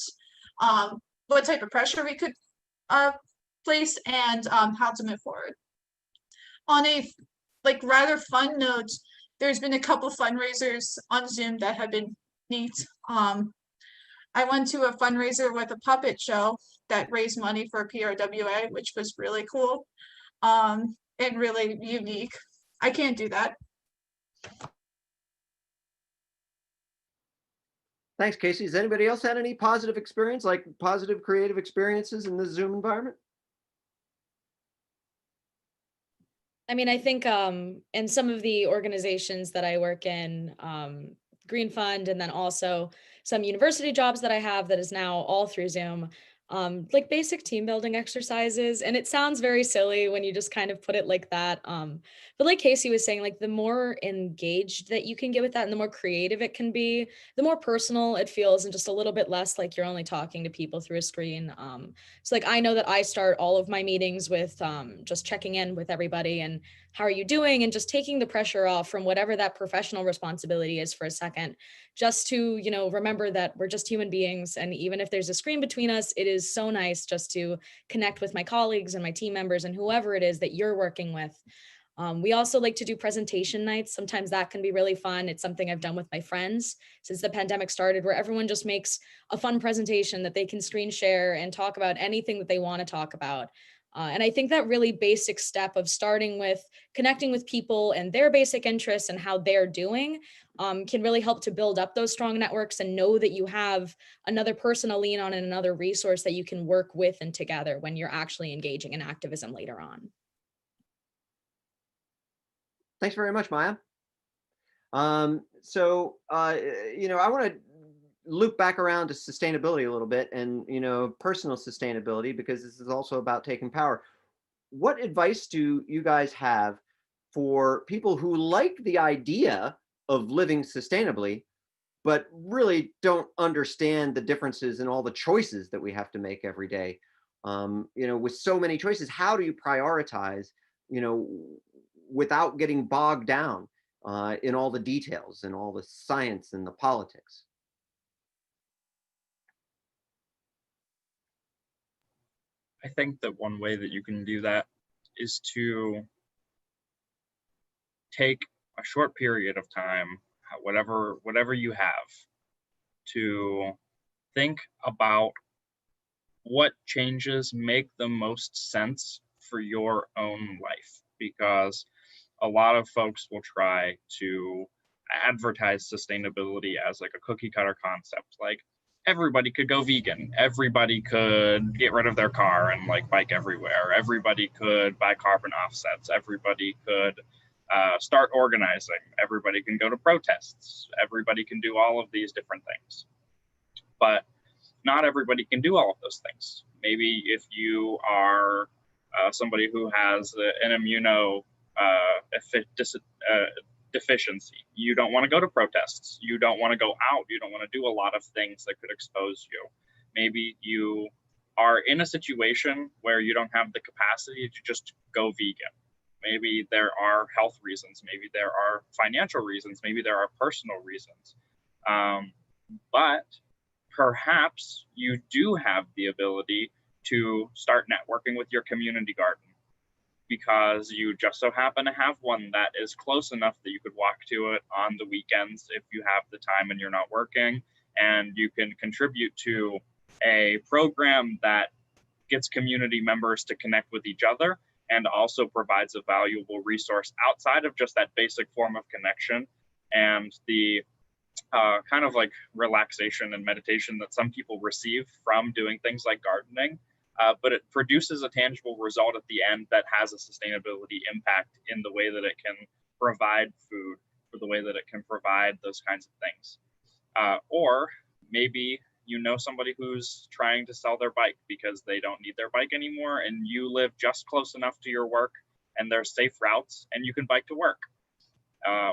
what type of pressure we could place, and how to move forward. On a rather fun note, there's been a couple fundraisers on Zoom that have been neat. I went to a fundraiser with a puppet show that raised money for PRWA, which was really cool and really unique. I can't do that. Thanks, Casey. Has anybody else had any positive experience, like positive creative experiences in the Zoom environment? I mean, I think in some of the organizations that I work in, Green Fund, and then also some university jobs that I have that is now all through Zoom, like basic team building exercises. And it sounds very silly when you just kind of put it like that. But like Casey was saying, like the more engaged that you can get with that and the more creative it can be, the more personal it feels and just a little bit less like you're only talking to people through a screen. So like I know that I start all of my meetings with just checking in with everybody and how are you doing, and just taking the pressure off from whatever that professional responsibility is for a second, just to, remember that we're just human beings. And even if there's a screen between us, it is so nice just to connect with my colleagues and my team members and whoever it is that you're working with. We also like to do presentation nights. Sometimes that can be really fun. It's something I've done with my friends since the pandemic started, where everyone just makes a fun presentation that they can screen share and talk about anything that they want to talk about. And I think that really basic step of starting with connecting with people and their basic interests and how they're doing can really help to build up those strong networks and know that you have another person to lean on and another resource that you can work with and together when you're actually engaging in activism later on. Thanks very much, Maya. I want to loop back around to sustainability a little bit and, personal sustainability, because this is also about taking power. What advice do you guys have for people who like the idea of living sustainably, but really don't understand the differences in all the choices that we have to make every day. With so many choices, how do you prioritize, without getting bogged down in all the details and all the science and the politics? I think that one way that you can do that is to take a short period of time, whatever you have, to think about what changes make the most sense for your own life, because a lot of folks will try to advertise sustainability as like a cookie cutter concept, like everybody could go vegan, everybody could get rid of their car and like bike everywhere, everybody could buy carbon offsets, everybody could start organizing, everybody can go to protests, everybody can do all of these different things. But not everybody can do all of those things. Maybe if you are somebody who has an immuno deficiency, you don't want to go to protests, you don't want to go out, you don't want to do a lot of things that could expose you. Maybe you are in a situation where you don't have the capacity to just go vegan. Maybe there are health reasons, maybe there are financial reasons, maybe there are personal reasons. But perhaps you do have the ability to start networking with your community garden, because you just so happen to have one that is close enough that you could walk to it on the weekends if you have the time and you're not working, and you can contribute to a program that gets community members to connect with each other and also provides a valuable resource outside of just that basic form of connection and the kind of like relaxation and meditation that some people receive from doing things like gardening, but it produces a tangible result at the end that has a sustainability impact in the way that it can provide food, for the way that it can provide those kinds of things. Or maybe you know somebody who's trying to sell their bike because they don't need their bike anymore, and you live just close enough to your work and there's safe routes and you can bike to work.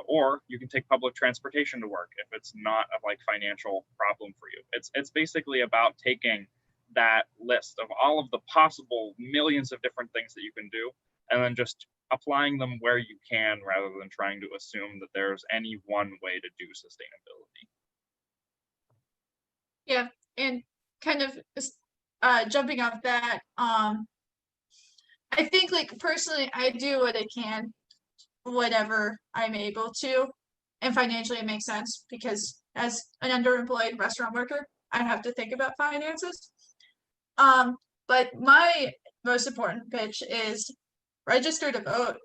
Or you can take public transportation to work if it's not a like financial problem for you. It's basically about taking that list of all of the possible millions of different things that you can do and then just applying them where you can, rather than trying to assume that there's any one way to do sustainability. Yeah, and kind of jumping off that, I think like personally, I do what I can, whatever I'm able to, and financially it makes sense because as an underemployed restaurant worker, I have to think about finances. But my most important pitch is register to vote.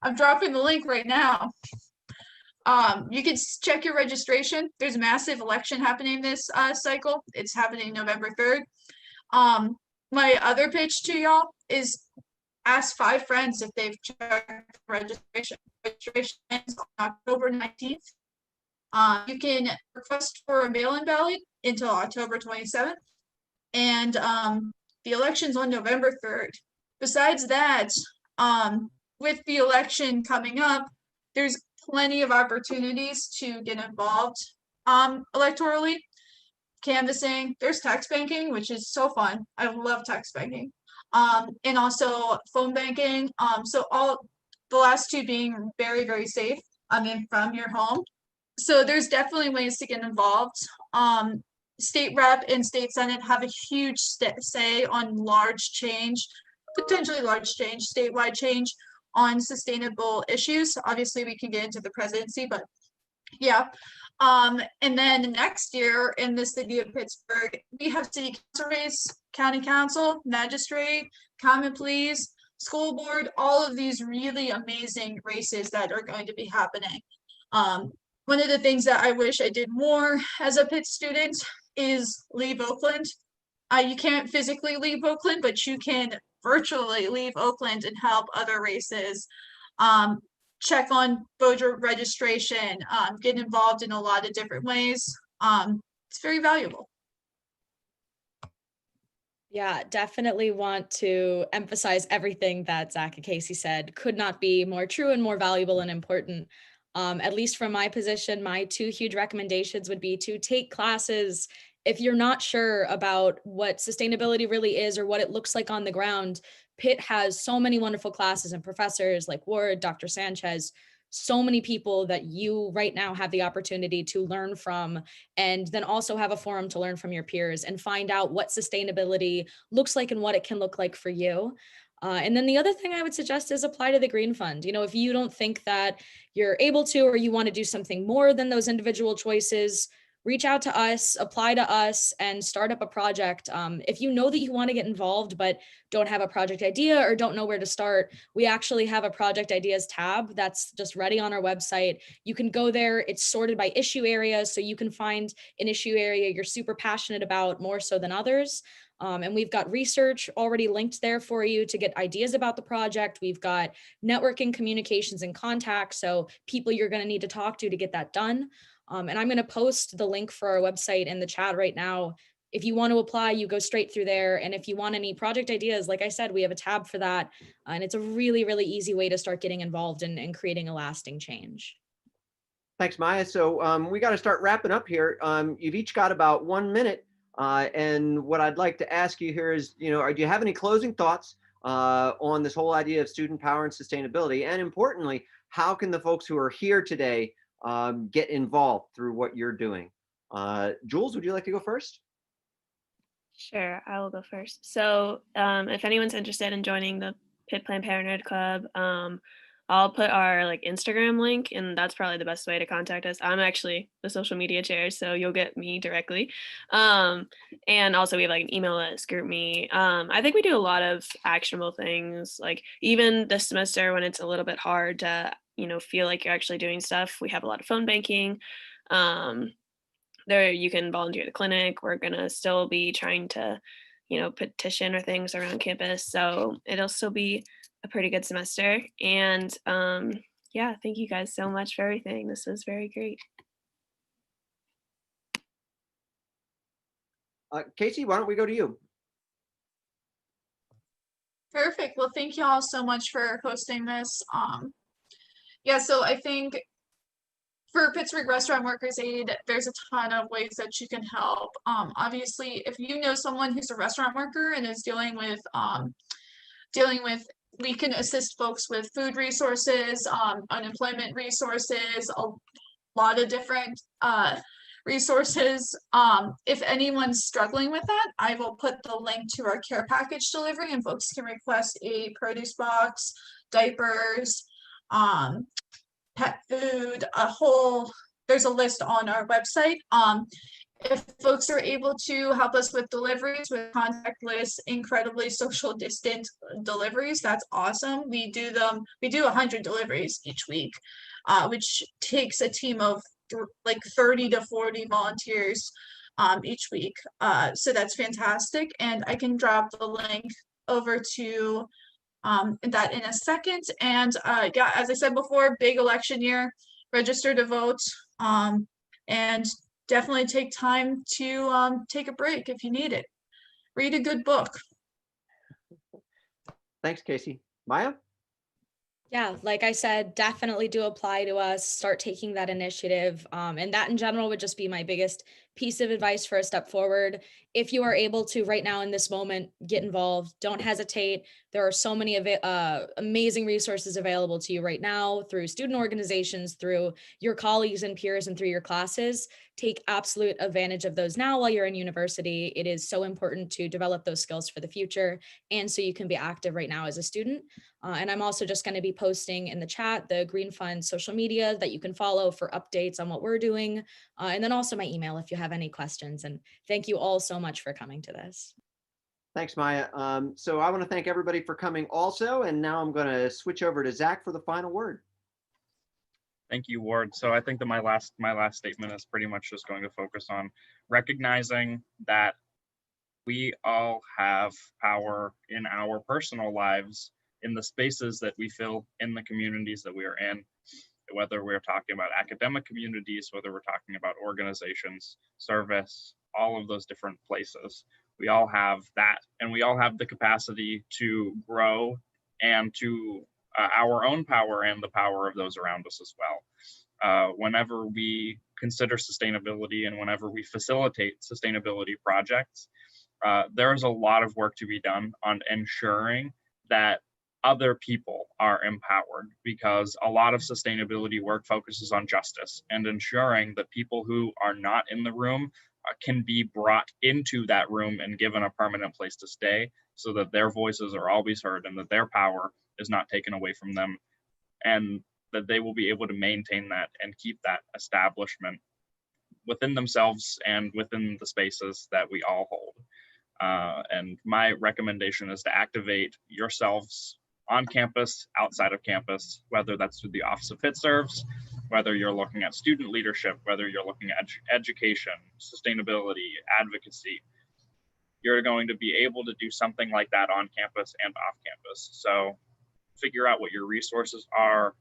I'm dropping the link right now. You can check your registration. There's a massive election happening this cycle. It's happening November 3rd. My other pitch to y'all is ask 5 friends if they've checked registration. Registration ends on October 19th. You can request for a mail-in ballot until October 27th. And the election's on November 3rd. Besides that, with the election coming up, there's plenty of opportunities to get involved electorally. Canvassing, there's text banking, which is so fun. I love text banking. And also phone banking. So all the last 2 being very, very safe. From your home. So there's definitely ways to get involved. State rep and state senate have a huge say on large change, potentially large change, statewide change on sustainable issues. Obviously, we can get into the presidency, but yeah. And then next year in the city of Pittsburgh, we have city council race, county council, magistrate, common pleas, school board, all of these really amazing races that are going to be happening. One of the things that I wish I did more as a Pitt student is leave Oakland. You can't physically leave Oakland, but you can virtually leave Oakland and help other races. Check on voter registration, get involved in a lot of different ways. It's very valuable. Yeah, definitely want to emphasize everything that Zach and Casey said. Could not be more true and more valuable and important. At least from my position, my two huge recommendations would be to take classes. If you're not sure about what sustainability really is or what it looks like on the ground, Pitt has so many wonderful classes and professors like Ward, Dr. Sanchez, so many people that you right now have the opportunity to learn from, and then also have a forum to learn from your peers and find out what sustainability looks like and what it can look like for you. And then the other thing I would suggest is apply to the Green Fund. You know, if you don't think that you're able to, or you want to do something more than those individual choices, reach out to us, apply to us, and start up a project. If you know that you want to get involved, but don't have a project idea or don't know where to start, we actually have a project ideas tab that's just ready on our website. You can go there. It's sorted by issue areas, so you can find an issue area you're super passionate about more so than others. And we've got research already linked there for you to get ideas about the project. We've got networking, communications, and contacts, so people you're going to need to talk to get that done. And I'm going to post the link for our website in the chat right now. If you want to apply, you go straight through there. And if you want any project ideas, like I said, we have a tab for that. And it's a really, really easy way to start getting involved and creating a lasting change. Thanks, Maya. So we got to start wrapping up here. You've each got about 1 minute. And what I'd like to ask you here is, do you have any closing thoughts on this whole idea of student power and sustainability? And importantly, how can the folks who are here today get involved through what you're doing? Jules, would you like to go first? Sure, I will go first. So if anyone's interested in joining the Pitt Planned Parenthood Club, I'll put our Instagram link, and that's probably the best way to contact us. I'm actually the social media chair, so you'll get me directly. And also we have an email list, group me. I think we do a lot of actionable things, like even this semester when it's a little bit hard to, feel like you're actually doing stuff. We have a lot of phone banking. There you can volunteer at the clinic. We're gonna still be trying to, petition or things around campus. So it'll still be a pretty good semester. And yeah, thank you guys so much for everything. This was very great. Casey, why don't we go to you? Perfect. Well, thank you all so much for hosting this. Yeah, so I think for Pittsburgh Restaurant Workers Aid, there's a ton of ways that you can help. Obviously, if you know someone who's a restaurant worker and is dealing with, we can assist folks with food resources, unemployment resources, a lot of different resources. If anyone's struggling with that, I will put the link to our care package delivery, and folks can request a produce box, diapers, pet food, there's a list on our website. If folks are able to help us with deliveries with contactless, incredibly social distant deliveries, that's awesome. We do 100 deliveries each week, which takes a team of 30 to 40 volunteers each week. So that's fantastic. And I can drop the link over to that in a second. And yeah, as I said before, big election year, register to vote, and definitely take time to take a break if you need it. Read a good book. Thanks, Casey. Maya? Yeah, like I said, definitely do apply to us, start taking that initiative. And that in general would just be my biggest piece of advice for a step forward. If you are able to right now in this moment, get involved, don't hesitate. There are so many amazing resources available to you right now through student organizations, through your colleagues and peers, and through your classes. Take absolute advantage of those now while you're in university. It is so important to develop those skills for the future, and so you can be active right now as a student. And I'm also just going to be posting in the chat the Green Fund social media that you can follow for updates on what we're doing. And then also my email if you have any questions. And thank you all so much for coming to this. Thanks, Maya. So I want to thank everybody for coming also. And now I'm going to switch over to Zach for the final word. Thank you, Ward. So I think that my last statement is pretty much just going to focus on recognizing that we all have power in our personal lives, in the spaces that we fill, in the communities that we are in, whether we're talking about academic communities, whether we're talking about organizations, service, all of those different places. We all have that, and we all have the capacity to grow and to our own power and the power of those around us as well. whenever we consider sustainability and whenever we facilitate sustainability projects, there is a lot of work to be done on ensuring that other people are empowered, because a lot of sustainability work focuses on justice and ensuring that people who are not in the room can be brought into that room and given a permanent place to stay, so that their voices are always heard and that their power is not taken away from them, and that they will be able to maintain that and keep that establishment within themselves and within the spaces that we all hold. And my recommendation is to activate yourselves on campus, outside of campus, whether that's through the Office of Pit Serves, whether you're looking at student leadership, whether you're looking at education, sustainability, advocacy. You're going to be able to do something like that on campus and off campus. So figure out what your resources are,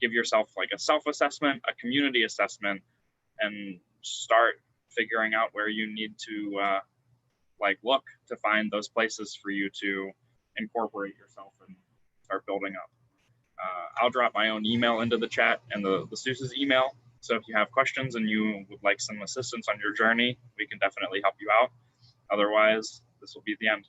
give yourself like a self-assessment, a community assessment, and start figuring out where you need to look to find those places for you to incorporate yourself and start building up. I'll drop my own email into the chat and the SUSE's email. So if you have questions and you would like some assistance on your journey, we can definitely help you out. Otherwise, this will be the end.